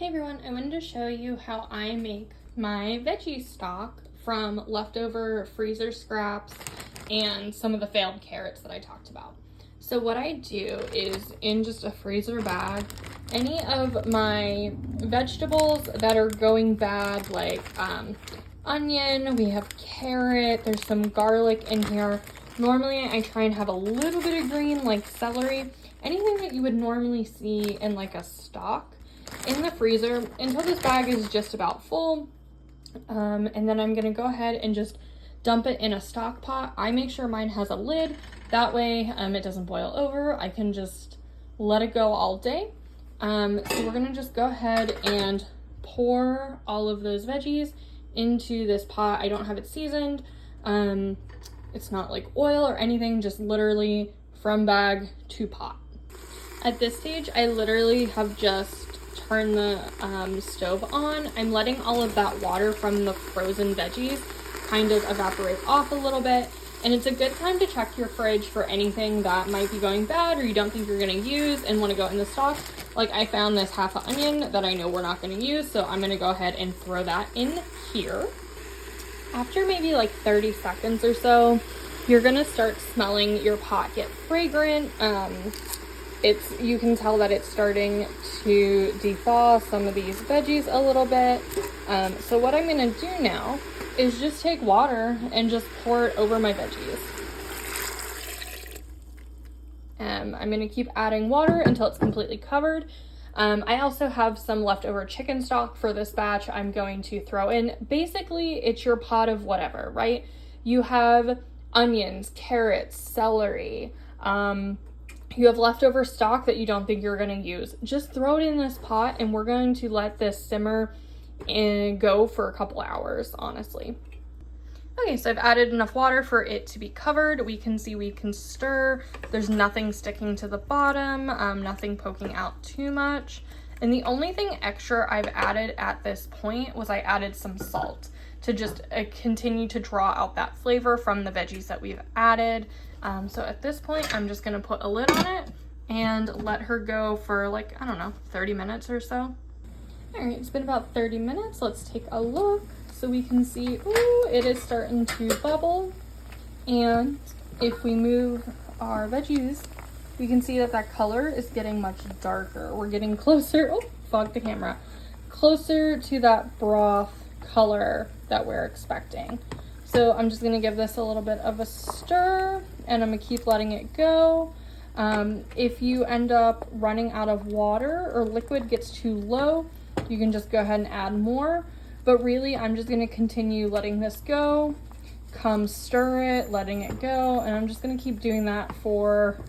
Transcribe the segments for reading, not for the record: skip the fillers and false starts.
Hey everyone, I wanted to show you how I make my veggie stock from leftover freezer scraps and some of the failed carrots that I talked about. So what I do is, in just a freezer bag, any of my vegetables that are going bad, like onion, we have carrot, there's some garlic in here. Normally I try and have a little bit of green, like celery, anything that you would normally see in like a stock, in the freezer until this bag is just about full. And then I'm gonna go ahead and just dump it in a stock pot. I make sure mine has a lid, that way it doesn't boil over. I can just let it go all day. So we're gonna just go ahead and pour all of those veggies into this pot. I don't have it seasoned. It's not like oil or anything, just literally from bag to pot. At this stage, I literally have just turned the stove on. I'm letting all of that water from the frozen veggies kind of evaporate off a little bit. And it's a good time to check your fridge for anything that might be going bad or you don't think you're gonna use and wanna go in the stock. Like I found this half an onion that I know we're not gonna use, so I'm gonna go ahead and throw that in here. After maybe like 30 seconds or so, you're gonna start smelling your pot get fragrant. You can tell that it's starting to dethaw some of these veggies a little bit. So what I'm gonna do now is just take water and just pour it over my veggies. I'm gonna keep adding water until it's completely covered. I also have some leftover chicken stock for this batch I'm going to throw in. Basically, it's your pot of whatever, right? You have onions, carrots, celery, you have leftover stock that you don't think you're going to use. Just throw it in this pot and we're going to let this simmer and go for a couple hours, honestly. Okay, so I've added enough water for it to be covered. We can see we can stir. There's nothing sticking to the bottom, nothing poking out too much. And the only thing extra I've added at this point was I added some salt to just continue to draw out that flavor from the veggies that we've added. So at this point, I'm just gonna put a lid on it and let her go for like, I don't know, 30 minutes or so. All right, it's been about 30 minutes. Let's take a look so we can see, ooh, it is starting to bubble. And if we move our veggies, we can see that that color is getting much darker. We're getting closer, oh, fogged the camera, closer to that broth color that we're expecting. So I'm just gonna give this a little bit of a stir and I'm gonna keep letting it go. If you end up running out of water or liquid gets too low, you can just go ahead and add more. But really, I'm just gonna continue letting this go, come stir it, letting it go, and I'm just gonna keep doing that for,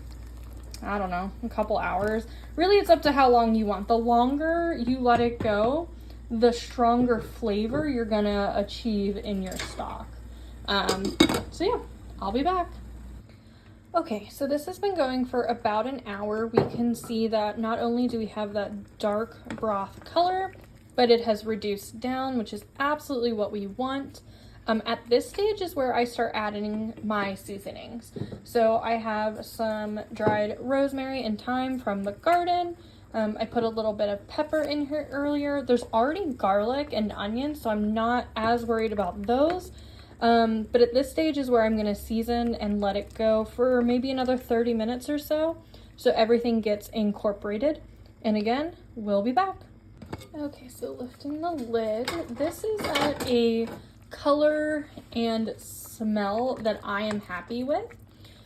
I don't know, a couple hours. Really, it's up to how long you want. The longer you let it go, the stronger flavor you're gonna achieve in your stock. So yeah, I'll be back. Okay, so this has been going for about an hour. We can see that not only do we have that dark broth color, but it has reduced down, which is absolutely what we want. At this stage is where I start adding my seasonings. So I have some dried rosemary and thyme from the garden. I put a little bit of pepper in here earlier. There's already garlic and onions, so I'm not as worried about those. But at this stage is where I'm gonna season and let it go for maybe another 30 minutes or so everything gets incorporated. And again, we'll be back. Okay, so lifting the lid, this is at a color and smell that I am happy with.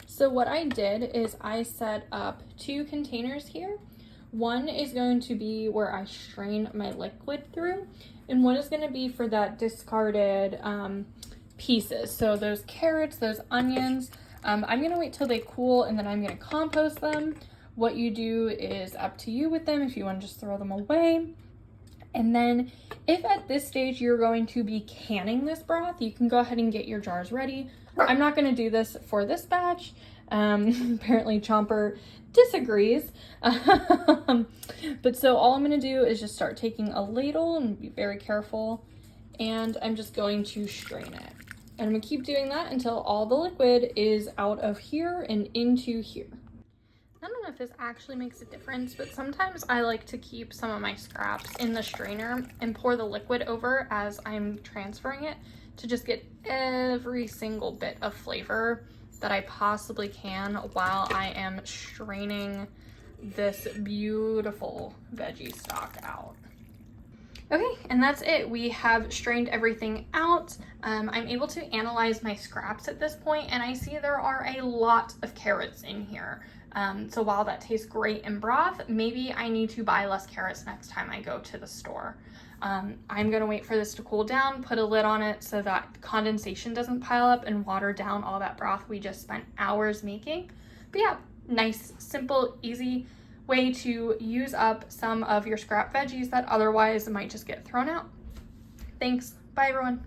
So what I did is I set up 2 containers here. One is going to be where I strain my liquid through, and one is gonna be for that discarded pieces. So those carrots, those onions, I'm gonna wait till they cool and then I'm gonna compost them. What you do is up to you with them if you want to just throw them away. And then if at this stage you're going to be canning this broth, you can go ahead and get your jars ready. I'm not gonna do this for this batch. Apparently Chomper disagrees. But so all I'm gonna do is just start taking a ladle and be very careful. And I'm just going to strain it. And I'm gonna keep doing that until all the liquid is out of here and into here. I don't know if this actually makes a difference, but sometimes I like to keep some of my scraps in the strainer and pour the liquid over as I'm transferring it to just get every single bit of flavor that I possibly can while I am straining this beautiful veggie stock out. Okay, and that's it. We have strained everything out. I'm able to analyze my scraps at this point, and I see there are a lot of carrots in here. So while that tastes great in broth, maybe I need to buy less carrots next time I go to the store. I'm gonna wait for this to cool down, put a lid on it so that condensation doesn't pile up and water down all that broth we just spent hours making. But yeah, nice, simple, easy way to use up some of your scrap veggies that otherwise might just get thrown out. Thanks. Bye, everyone.